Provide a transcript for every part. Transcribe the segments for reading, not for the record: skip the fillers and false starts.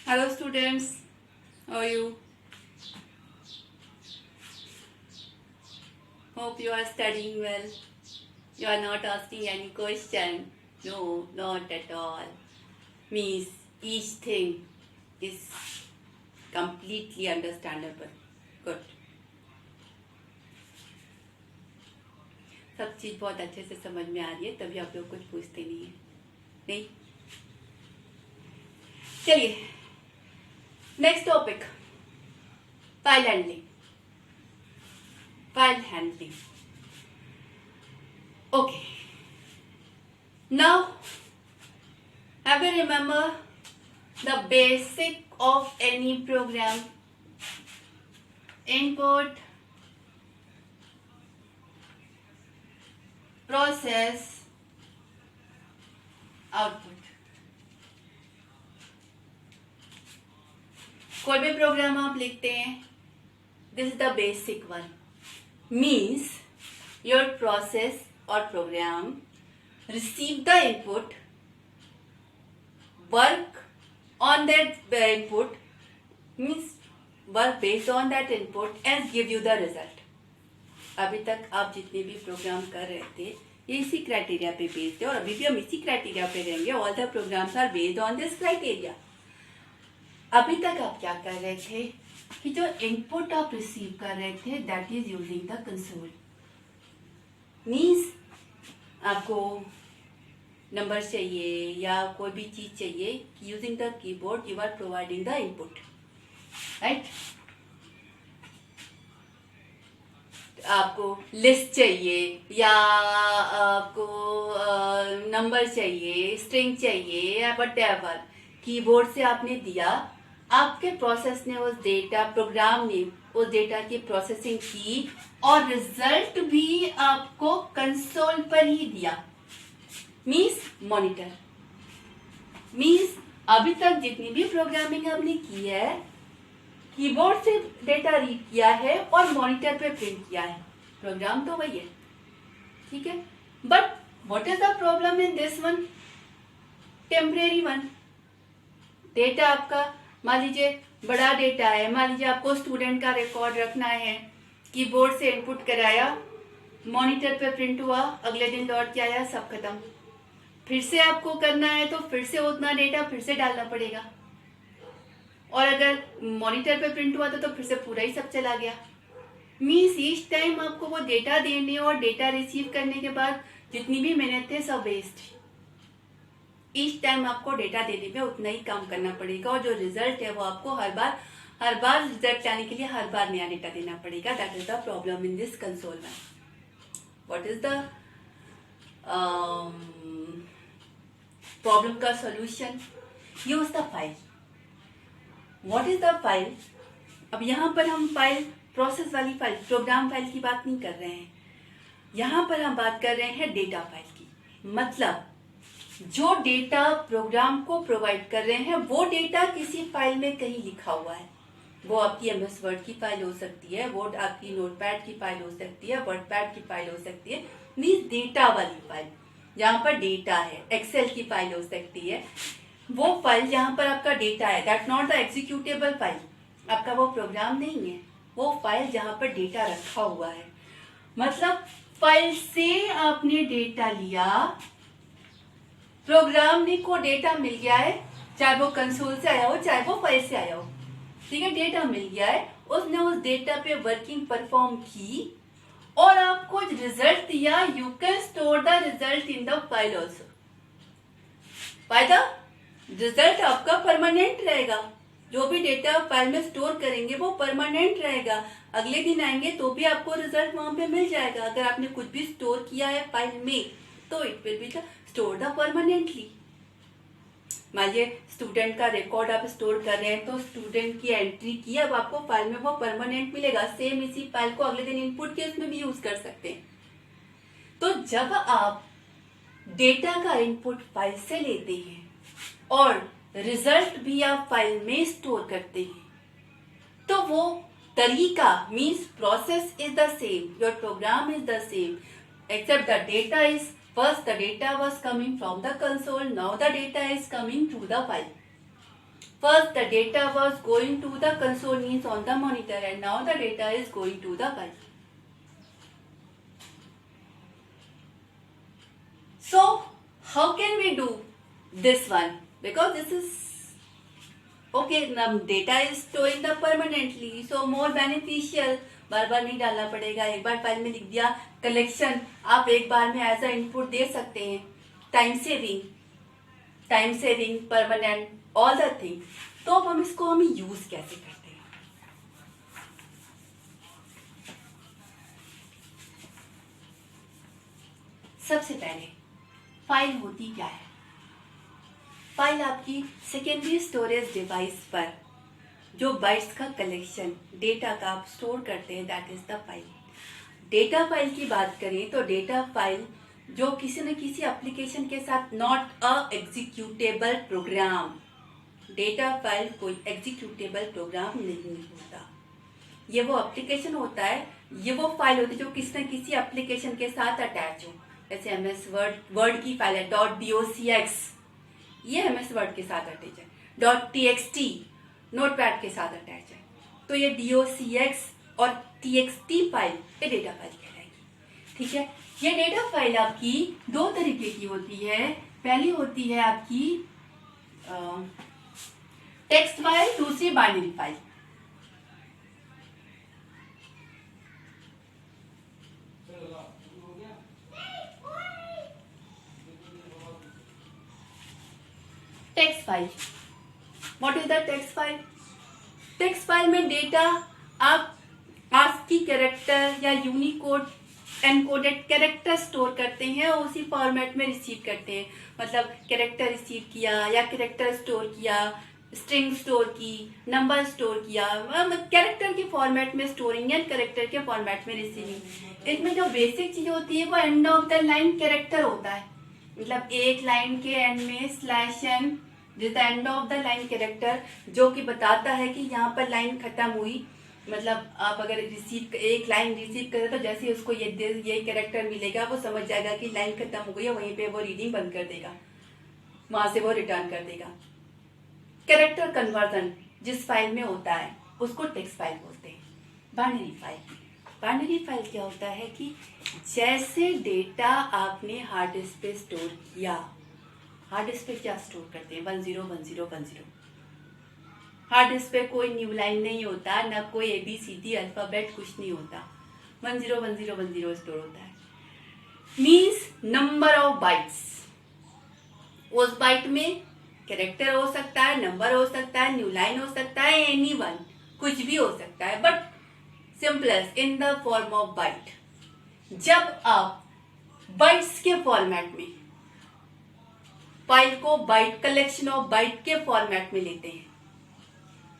Hello students, how are you? Hope you are studying well. You are not asking any question. No, not at all. Means each thing is completely understandable. Good. सब चीज़ बहुत अच्छे से समझ में आ रही है, तभी आप लोग कुछ पूछते नहीं है. नहीं? चलिए, next topic, file handling. File handling. Okay. Now, have you remember the basic of any program? Input, process, output. कोई भी प्रोग्राम आप लिखते हैं, this is the basic one. Means your process or program receive the input, work on that input, means work based on that input and give you the result. अभी तक आप जितने भी प्रोग्राम कर रहे थे ये इसी क्राइटेरिया पे बेस्ड है और अभी भी हम इसी क्राइटेरिया पे रहेंगे. All the programs are based on this criteria. अभी तक आप क्या कर रहे थे कि जो इनपुट आप रिसीव कर रहे थे that is using the console. Means आपको नंबर चाहिए या कोई भी चीज चाहिए, using the keyboard you are providing the input, right. आपको लिस्ट चाहिए या आपको नंबर चाहिए, स्ट्रिंग चाहिए या व्हाटएवर, कीबोर्ड से आपने दिया, आपके प्रोसेस ने उस डेटा, प्रोग्राम ने उस डेटा की प्रोसेसिंग की और रिजल्ट भी आपको कंसोल पर ही दिया. Means monitor. मीन्स अभी तक जितनी भी प्रोग्रामिंग आपने की है कीबोर्ड से डेटा रीड किया है और मॉनिटर पे प्रिंट किया है. प्रोग्राम तो वही है, ठीक है. But what is the problem in this one? Temporary one. Data आपका मान लीजिए बड़ा डेटा है, मान लीजिए आपको स्टूडेंट का रिकॉर्ड रखना है, कीबोर्ड से इनपुट कराया, मॉनिटर पे प्रिंट हुआ, अगले दिन लौट के आया, सब खत्म. फिर से आपको करना है तो फिर से उतना डेटा फिर से डालना पड़ेगा. और अगर मॉनिटर पे प्रिंट हुआ तो फिर से पूरा ही सब चला गया. मीन्स ईच टाइम आपको वो डेटा देने और डेटा रिसीव करने के बाद जितनी भी मेहनत थे सब वेस्ट. ईच टाइम आपको डेटा देने में उतना ही काम करना पड़ेगा और जो रिजल्ट है वो आपको हर बार रिजल्ट आने के लिए हर बार नया डेटा देना पड़ेगा. That is the problem in this console में. व्हाट इज द प्रॉब्लम का solution? Use the file. What is the file? अब यहाँ पर हम फाइल, प्रोसेस वाली फाइल, प्रोग्राम फाइल की बात नहीं कर रहे हैं. यहाँ पर हम बात कर रहे हैं डेटा फाइल की. मतलब जो डेटा प्रोग्राम को प्रोवाइड कर रहे हैं वो डेटा किसी फाइल में कहीं लिखा हुआ है. वो आपकी MS वर्ड की फाइल हो सकती है, वो आपकी नोटपैड की फाइल हो सकती है, वर्डपैड की फाइल हो सकती है. मीन्स डेटा वाली फाइल जहाँ पर डेटा है. एक्सेल की फाइल हो सकती है. वो फाइल जहाँ पर आपका डेटा है, that not the executable file. आपका वो प्रोग्राम नहीं है, वो फाइल जहाँ पर डेटा रखा हुआ है. मतलब फाइल से आपने डेटा लिया, प्रोग्राम ने को डेटा मिल गया है, चाहे वो कंसोल से आया हो चाहे वो फाइल से आया हो, ठीक है. डेटा मिल गया है, उसने उस डेटा पे वर्किंग परफॉर्म की और आपको रिजल्ट दिया. You can store the result in the file also. फायदा, रिजल्ट आपका परमानेंट रहेगा. जो भी डेटा फाइल में स्टोर करेंगे वो परमानेंट रहेगा. अगले दिन आएंगे तो भी आपको रिजल्ट वहां पे मिल जाएगा. अगर आपने कुछ भी स्टोर किया है फाइल में तो it will B store the permanently. मान लीजिए स्टूडेंट का रिकॉर्ड आप स्टोर कर रहे हैं तो स्टूडेंट की एंट्री की, अब आपको फाइल में वो परमानेंट मिलेगा. सेम इसी फाइल को अगले दिन इनपुट के उसमें भी यूज कर सकते हैं. तो जब आप डेटा का इनपुट फाइल से लेते हैं और रिजल्ट भी आप फाइल में स्टोर करते हैं तो वो तरीका, means process is the same, your program is the same, except the data is, first the data was coming from the console, now the data is coming to the file. First, the data was going to the console means on the monitor, and now the data is going to the file. So, how can we do this one? Because this is okay. Data is storing the permanently, so more beneficial. बार बार नहीं डालना पड़ेगा. एक बार file में लिख दिया collection, आप एक बार में एज अ इनपुट दे सकते हैं. Time saving, permanent, all the thing. तो अब हम इसको यूज कैसे करते हैं? सबसे पहले फाइल होती क्या है? फाइल आपकी सेकेंडरी स्टोरेज डिवाइस पर जो बाइट्स का कलेक्शन, डेटा का आप स्टोर करते हैं, that is the file. Data file की बात करें तो डेटा फाइल जो किसी न किसी एप्लीकेशन के साथ, not a executable program. Data file कोई एग्जीक्यूटेबल प्रोग्राम नहीं होता. ये वो एप्लीकेशन होता है, ये वो फाइल होती है जो किसी न किसी एप्लीकेशन के साथ अटैच हो. जैसे MS वर्ड की फाइल है .docx, ये MS वर्ड के साथ अटैच है. .txt नोटपैड के साथ अटैच है. तो ये docx और txt फाइल ये डेटा फाइल कहलाएगी. ठीक है. ये डेटा फाइल आपकी दो तरीके की होती है. पहली होती है आपकी टेक्स्ट फाइल, दूसरी binary file. Text file, what is the text file? Text file में डेटा आप ASCII कैरेक्टर या यूनिकोड एनकोडेड कैरेक्टर स्टोर करते हैं और उसी फॉर्मेट में रिसीव करते हैं. मतलब कैरेक्टर रिसीव किया या कैरेक्टर स्टोर किया, स्ट्रिंग स्टोर की, नंबर स्टोर किया, कैरेक्टर के फॉर्मेट में स्टोरिंग या कैरेक्टर के फॉर्मेट में रिसीविंग. इसमें जो बेसिक चीज होती है वो end of the line character होता है. मतलब एक लाइन के एंड में /n जिस the end of the line character, जो कि बताता है कि यहाँ पर लाइन खत्म हुई. मतलब आप अगर एक लाइन रिसीव करें तो जैसे उसको ये कैरेक्टर मिलेगा वो समझ जाएगा कि लाइन खत्म हो गई है, वहीं पे वो रीडिंग बंद कर देगा, वहां से वो रिटर्न कर देगा. कैरेक्टर कन्वर्जन जिस फाइल में होता है उसको टेक्स्ट फाइल बोलते हैं. बाइनरी फाइल क्या होता है कि जैसे डेटा आपने हार्ड डिस्क पे स्टोर किया, हार्ड डिस्क पे क्या स्टोर करते हैं? 101010. हार्ड डिस्क पे कोई न्यू लाइन नहीं होता, ना कोई ABCD अल्फाबेट, कुछ नहीं होता. 101010 स्टोर होता है. Means number of bytes. उस बाइट में कैरेक्टर हो सकता है, नंबर हो सकता है, न्यू लाइन हो सकता है, एनीवन, कुछ भी हो सकता है, but simplest in the form of bite. जब आप बाइट्स के फॉर्मेट में फाइल को बाइट, कलेक्शन ऑफ बाइट के फॉर्मेट में लेते हैं,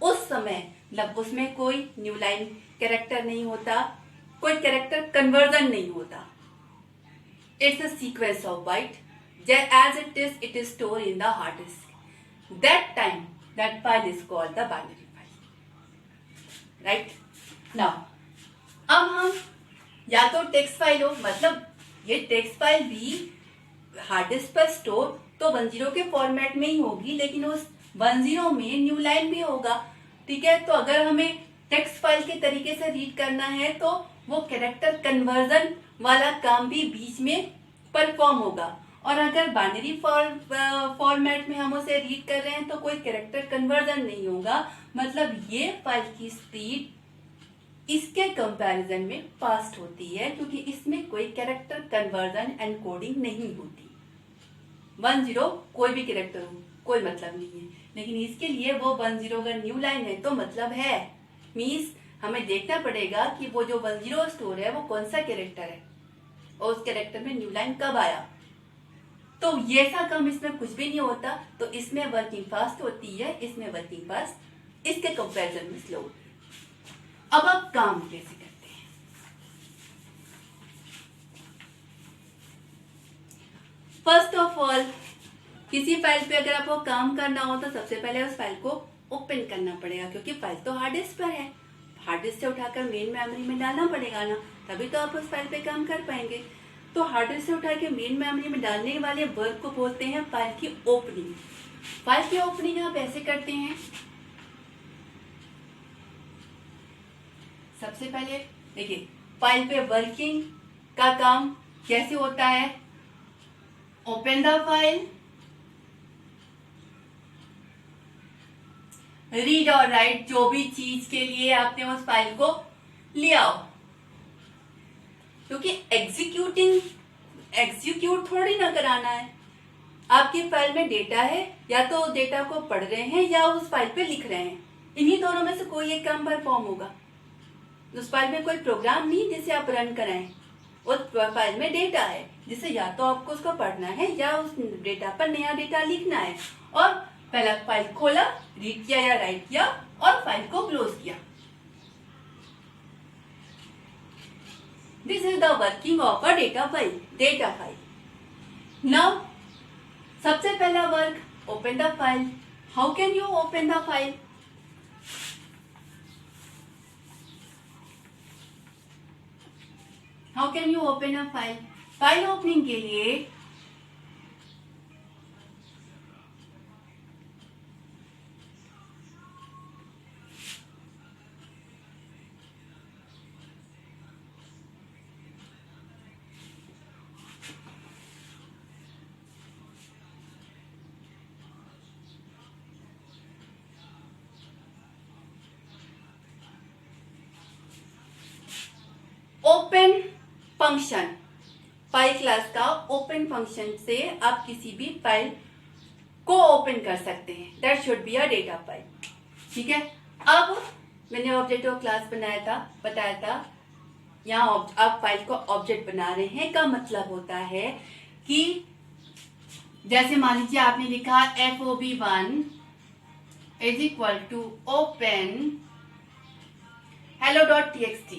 उस समय मतलब उसमें कोई न्यू लाइन कैरेक्टर नहीं होता, कोई कैरेक्टर कन्वर्जन नहीं होता. It's a sequence of bite as it is stored in the hard disk. That time that file is called the binary file. Right? Now, अब हम या तो टेक्स्ट फाइल हो, मतलब ये टेक्स्ट फाइल भी हार्ड डिस्क पर स्टोर तो 10 के फॉर्मेट में ही होगी, लेकिन उस 10 में न्यू लाइन भी होगा. ठीक है. तो अगर हमें टेक्स्ट फाइल के तरीके से रीड करना है तो वो कैरेक्टर कन्वर्जन वाला काम भी बीच में परफॉर्म होगा. और अगर बाइनरी फॉर्मेट में हम उसे रीड कर रहे हैं तो कोई कैरेक्टर कन्वर्जन नहीं होगा. मतलब ये फाइल की स्पीड इसके कंपैरिजन में फास्ट होती है, क्योंकि इसमें कोई कैरेक्टर कन्वर्जन एंड कोडिंग नहीं होती. 10 कोई भी कैरेक्टर हो, कोई मतलब नहीं है, लेकिन इसके लिए वो 10 अगर न्यू लाइन है तो मतलब है. मीन्स हमें देखना पड़ेगा कि वो जो 10 स्टोर है वो कौन सा कैरेक्टर है और उस कैरेक्टर में न्यू लाइन कब आया. तो ये सा काम इसमें कुछ भी नहीं होता. तो इसमें वर्किंग फास्ट होती है, इसमें वर्किंग फास्ट, इसके कंपैरिजन में स्लो. अब आप काम कैसे करते हैं? फर्स्ट ऑफ ऑल, किसी फाइल पे अगर आपको काम करना हो तो सबसे पहले उस फाइल को ओपन करना पड़ेगा, क्योंकि फाइल तो हार्ड डिस्क पर है. हार्ड डिस्क से उठाकर मेन मेमोरी में डालना पड़ेगा ना, तभी तो आप उस फाइल पे काम कर पाएंगे. तो हार्ड डिस्क से उठा के मेन मेमोरी में डालने वाले वर्क को बोलते हैं फाइल की ओपनिंग। फाइल की ओपनिंग आप ऐसे करते हैं, सबसे पहले देखिए फाइल पे वर्किंग का काम कैसे होता है। ओपन द फाइल, रीड और राइट, जो भी चीज के लिए आपने उस फाइल को लिया हो, क्योंकि एग्जीक्यूट थोड़ी ना कराना है। आपकी फाइल में डेटा है, या तो डेटा को पढ़ रहे हैं या उस फाइल पे लिख रहे हैं, इन्हीं दोनों में से कोई एक काम परफॉर्म होगा। उस फाइल में कोई प्रोग्राम नहीं जिसे आप रन कराएं, उस फाइल में डेटा है जिसे या तो आपको उसको पढ़ना है या उस डेटा पर नया डेटा लिखना है। और पहला फाइल खोला, रीड किया या राइट किया और फाइल को क्लोज किया। This is the working of a data file. Now सबसे पहला work, open the file. How can you open the file? How can you open a file? File opening के लिए ओपन फंक्शन, फाइल क्लास का open function से आप किसी भी file को ओपन कर सकते हैं। That should be a data file. ठीक है, अब मैंने ऑब्जेक्ट ऑफ क्लास बताया था, यहाँ आप फाइल को ऑब्जेक्ट बना रहे हैं का मतलब होता है कि जैसे मान लीजिए आपने लिखा FOB1 is equal to open hello.txt।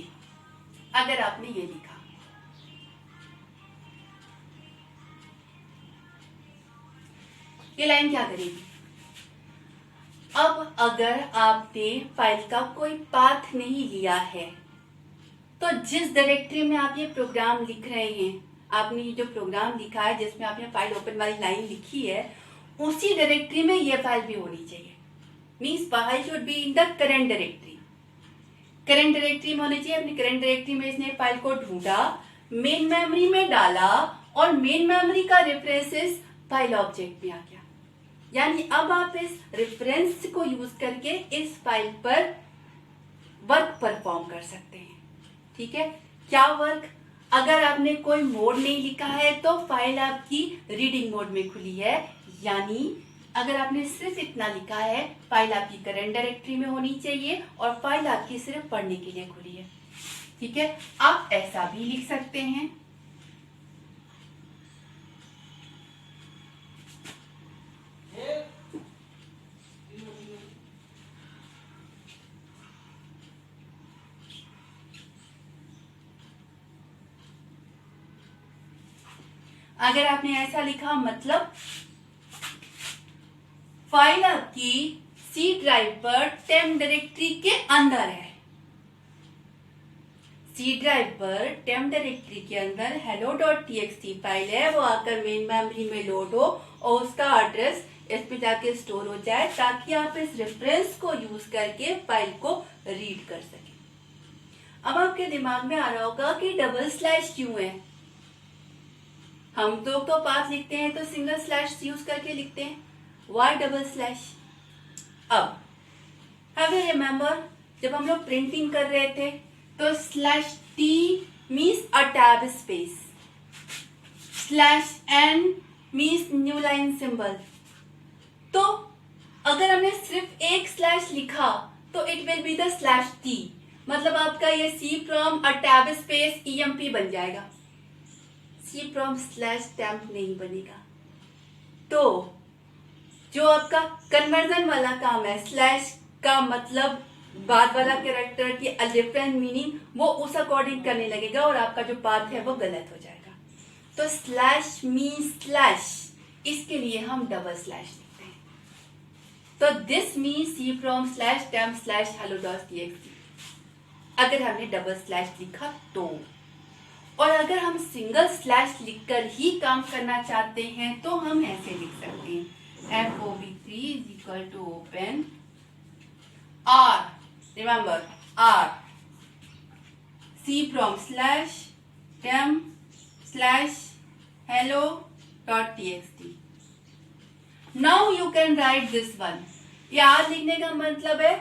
अगर आपने ये लिखा, ये लाइन क्या करेगी? अब अगर आपने फाइल का कोई पाथ नहीं लिया है, तो जिस डायरेक्टरी में आप ये प्रोग्राम लिख रहे हैं, आपने ये जो प्रोग्राम लिखा है जिसमें आपने फाइल ओपन वाली लाइन लिखी है, उसी डायरेक्टरी में ये फाइल भी होनी चाहिए। Means file should be in the current directory. Current directory में होनी चाहिए। अपनी करंट डायरेक्टरी में इसने फाइल को ढूंढा, मेन मेमोरी में डाला और मेन मेमोरी का रेफरेंस फाइल ऑब्जेक्ट में आ गया। यानी अब आप इस रेफरेंस को यूज करके इस फाइल पर वर्क परफॉर्म कर सकते हैं। ठीक है, क्या वर्क? अगर आपने कोई मोड नहीं लिखा है तो फाइल आपकी रीडिंग मोड में खुली है, यानी अगर आपने सिर्फ इतना लिखा है, फाइल आपकी करंट डायरेक्टरी में होनी चाहिए और फाइल आपकी सिर्फ पढ़ने के लिए खुली है। ठीक है, आप ऐसा भी लिख सकते हैं। अगर आपने ऐसा लिखा, मतलब फाइल आपकी सी ड्राइव पर टेम्प डायरेक्टरी के अंदर है। सी ड्राइव पर टेम्प डायरेक्टरी के अंदर hello.txt फाइल है, वो आकर मेन मेमोरी में लोड हो और उसका एड्रेस इस पे जाके स्टोर हो जाए, ताकि आप इस रेफरेंस को यूज करके फाइल को रीड कर सकें। अब आपके दिमाग में आ रहा होगा कि डबल स्लैश क्यों है? हम तो पाथ लिखते हैं तो सिंगल स्लैश यूज करके लिखते हैं, वाई डबल स्लैश? अब हैव यू रिमेम्बर जब हम लोग प्रिंटिंग कर रहे थे तो slash T means a tab space, slash N means new line symbol. तो अगर हमने सिर्फ एक स्लैश लिखा तो it will be the slash T, मतलब आपका ये C from a tab space EMP बन जाएगा, सी फ्रॉम स्लैश टेम्प नहीं बनेगा। तो जो आपका कन्वर्जन वाला काम है, स्लैश का मतलब बाद वाला कैरेक्टर की डिफरेंट मीनिंग, वो उस अकॉर्डिंग करने लगेगा और आपका जो पाथ है वो गलत हो जाएगा। तो स्लैश मीन स्लैश, इसके लिए हम डबल स्लैश लिखते हैं। तो this means C from slash temp slash hello.txt। अगर हमने डबल स्लैश लिखा तो, और अगर हम सिंगल स्लैश लिखकर ही काम करना चाहते हैं तो हम ऐसे लिख सकते हैं FOB3 is equal to open R, remember R, CPROM slash dem slash hello.txt. Now you can write this one. ये R लिखने का मतलब है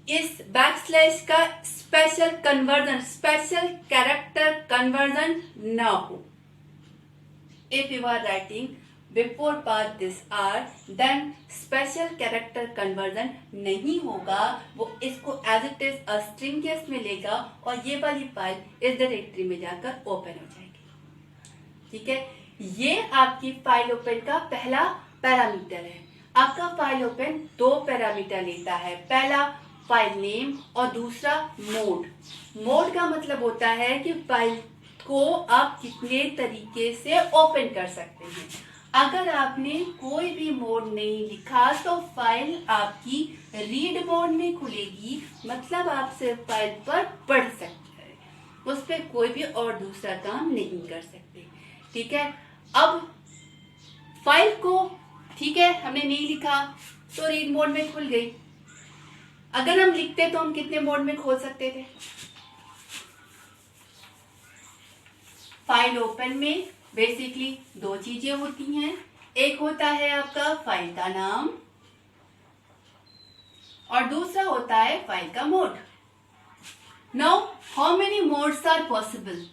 इस बैकस्लैश का special conversion, special character conversion ना हो. If you are writing before part this R, then special character conversion नहीं होगा. वो इसको as it is a string case में लेगा और ये वाली फाइल इस डायरेक्टरी में जाकर ओपन हो जाएगी. ठीक है, ये आपकी फाइल ओपन का पहला पैरामीटर है. आपका फाइल ओपन दो पैरामीटर लेता है, पहला फाइल नेम और दूसरा मोड. मोड का मतलब होता है कि फाइल को आप कितने तरीके से ओपन कर सकते हैं. अगर आपने कोई भी मोड नहीं लिखा तो फाइल आपकी रीड मोड में खुलेगी, मतलब आप सिर्फ फाइल पर पढ़ सकते हैं, उस पर कोई भी और दूसरा काम नहीं कर सकते. ठीक है, अब फाइल को, ठीक है, हमने नहीं लिखा तो रीड मोड में खुल गई. अगर हम लिखते तो हम कितने मोड में खोल सकते थे? फाइल ओपन में बेसिकली दो चीजें होती हैं. एक होता है आपका फाइल का नाम और दूसरा होता है फाइल का mode. Now how many modes are possible?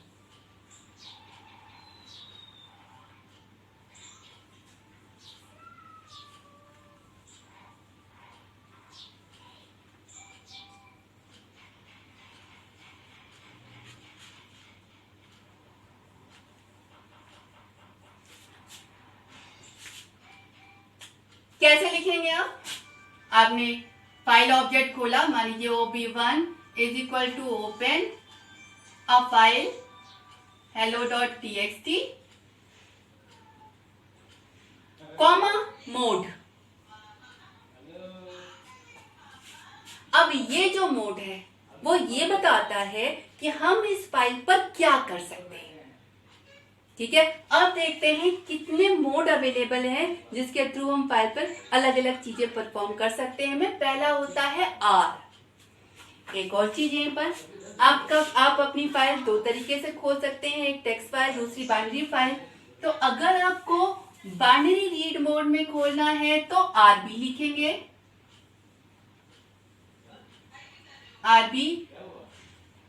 कैसे लिखेंगे आप? आपने फाइल ऑब्जेक्ट खोला, मान लीजिए OB1 is equal to open a file hello.txt comma mode. अब ये जो मोड है वो ये बताता है कि हम इस फाइल पर क्या कर सकते हैं. ठीक है, अब देखते हैं कितने मोड अवेलेबल हैं जिसके थ्रू हम फाइल पर अलग अलग चीजें परफॉर्म कर सकते हैं. पहला होता है R. एक और चीज यहाँ पर आप अपनी फाइल दो तरीके से खोल सकते हैं, एक टेक्स्ट फाइल, दूसरी बाइनरी फाइल. तो अगर आपको बाइनरी रीड मोड में खोलना है तो RB लिखेंगे, RB,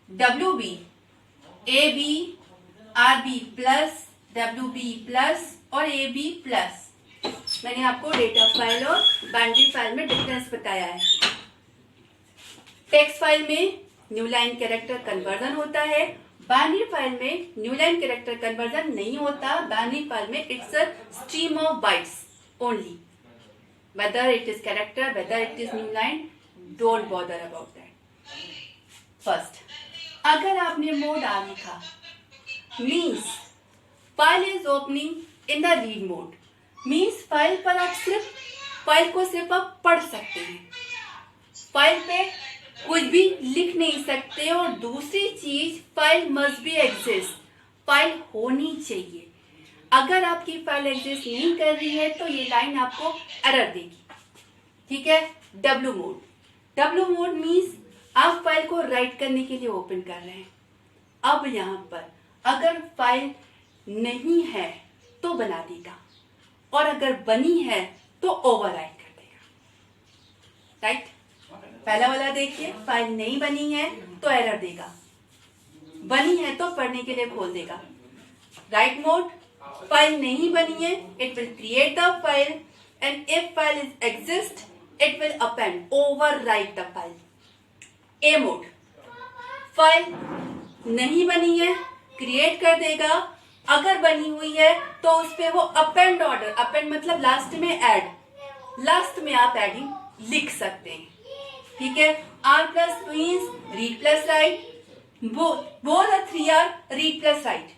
WB, AB, RB plus, WB plus और AB प्लस. मैंने आपको डेटा फाइल और बाइनरी फाइल में डिफरेंस बताया है. टेक्स्ट फाइल में न्यू लाइन कैरेक्टर कन्वर्जन होता है, बाइनरी फाइल में न्यू लाइन कैरेक्टर कन्वर्जन नहीं होता. बाइनरी फाइल में it's a stream of bytes only. Whether it is character, whether it is new line, don't bother about that. First, अगर आपने mode R लिखा means file is opening in the read mode. Means file पर आप file को सिर्फ आप पढ़ सकते हैं, फाइल पे कुछ भी लिख नहीं सकते. और दूसरी चीज, file must be exist, file होनी चाहिए. अगर आपकी फाइल एग्जिस्ट नहीं कर रही है तो ये लाइन आपको एरर देगी. ठीक है, W mode. W mode means आप फाइल को राइट करने के लिए ओपन कर रहे हैं. अब यहाँ पर अगर फाइल नहीं है तो बना देगा और अगर बनी है तो ओवरराइट कर देगा. राइट, पहला वाला देखिए, फाइल नहीं बनी है तो एरर देगा, बनी है तो पढ़ने के लिए खोल देगा. राइट मोड, फाइल नहीं बनी है, it will create the file and if file is exist it will append, overwrite the file. A mode, file नहीं बनी है, क्रिएट कर देगा, अगर बनी हुई है तो उस पे वो अपेंड ऑर्डर, अपेंड मतलब लास्ट में ऐड, लास्ट में आप एडिंग लिख सकते हैं. ठीक है, R plus means read plus write, both three are read plus write.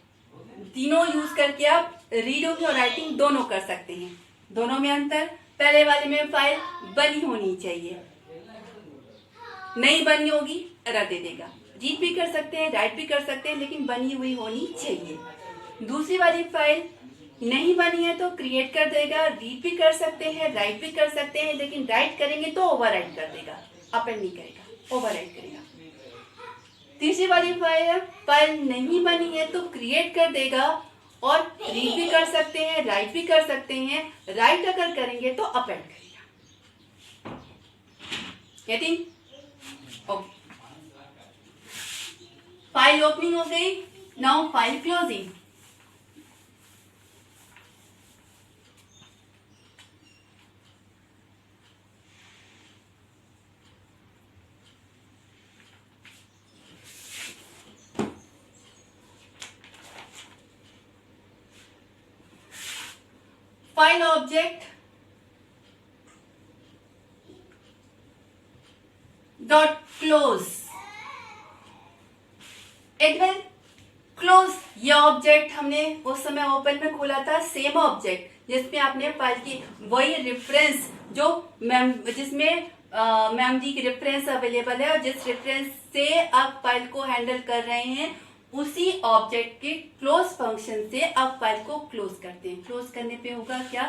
तीनों यूज करके आप रीडिंग और राइटिंग दोनों कर सकते हैं. दोनों में अंतर, पहले वाले में फाइल बनी होनी चाहिए, नहीं बनी होगी एरर दे देगा. रीड भी कर सकते हैं, राइट भी कर सकते हैं, लेकिन बनी हुई होनी चाहिए। दूसरी वाली फाइल नहीं बनी है तो क्रिएट कर देगा, रीड भी कर सकते हैं, राइट भी कर सकते हैं, लेकिन राइट करेंगे तो ओवरराइट कर देगा, अपेंड नहीं करेगा, ओवरराइट करेगा। तीसरी वाली फाइल नहीं बनी है तो क्रिएट कर देगा और रीड भी कर सकते हैं, राइट भी कर सकते हैं, राइट अगर करेंगे तो अपेंड करेगा। गेटिंग? ओके, फाइल ओपनिंग हो गई, now file closing. File object dot close, it will close. ये ऑब्जेक्ट हमने उस समय ओपन में खोला था, सेम ऑब्जेक्ट जिसमें आपने फाइल की वही रेफरेंस जो जिसमें मेमोरी की रेफरेंस अवेलेबल है और जिस रेफरेंस से आप फाइल को हैंडल कर रहे हैं, उसी ऑब्जेक्ट के क्लोज फंक्शन से आप फाइल को क्लोज करते हैं। क्लोज करने पे होगा क्या,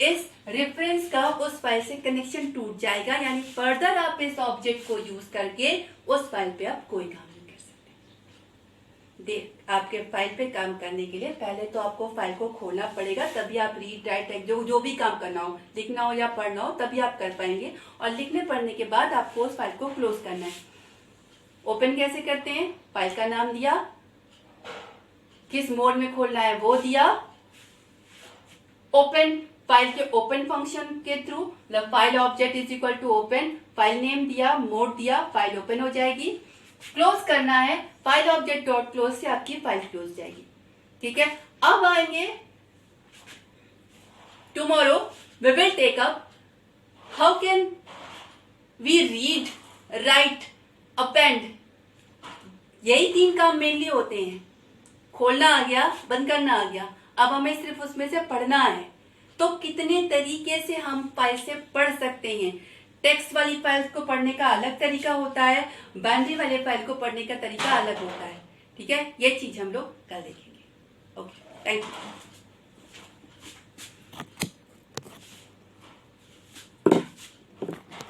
इस रेफरेंस का उस फाइल से कनेक्शन टूट जाएगा, यानी फर्दर आप इस ऑब्जेक्ट को यूज करके उस फाइल पे आप कोई काम नहीं कर सकते। आपके फाइल पे काम करने के लिए पहले तो आपको फाइल को खोलना पड़ेगा, तभी आप रीड राइट जो भी काम करना हो, लिखना हो या पढ़ना हो, तभी आप कर पाएंगे। और लिखने पढ़ने के बाद आपको उस फाइल को क्लोज करना है। ओपन कैसे करते हैं, फाइल का नाम दिया, किस मोड में खोलना है वो दिया, ओपन फाइल के ओपन फंक्शन के थ्रू, मतलब file object is equal to open, file name दिया, मोड दिया, फाइल ओपन हो जाएगी। क्लोज करना है, फाइल ऑब्जेक्ट डॉट क्लोज से आपकी फाइल क्लोज जाएगी। ठीक है, अब आएंगे tomorrow we will take up how can we read write append. यही 3 काम मेनली होते हैं, खोलना आ गया, बंद करना आ गया, अब हमें सिर्फ उसमें से पढ़ना है। तो कितने तरीके से हम फाइल से पढ़ सकते हैं। टेक्स्ट वाली फाइल को पढ़ने का अलग तरीका होता है, बाइनरी वाले फाइल को पढ़ने का तरीका अलग होता है। ठीक है, ये चीज हम लोग कल देखेंगे। Okay, thank you.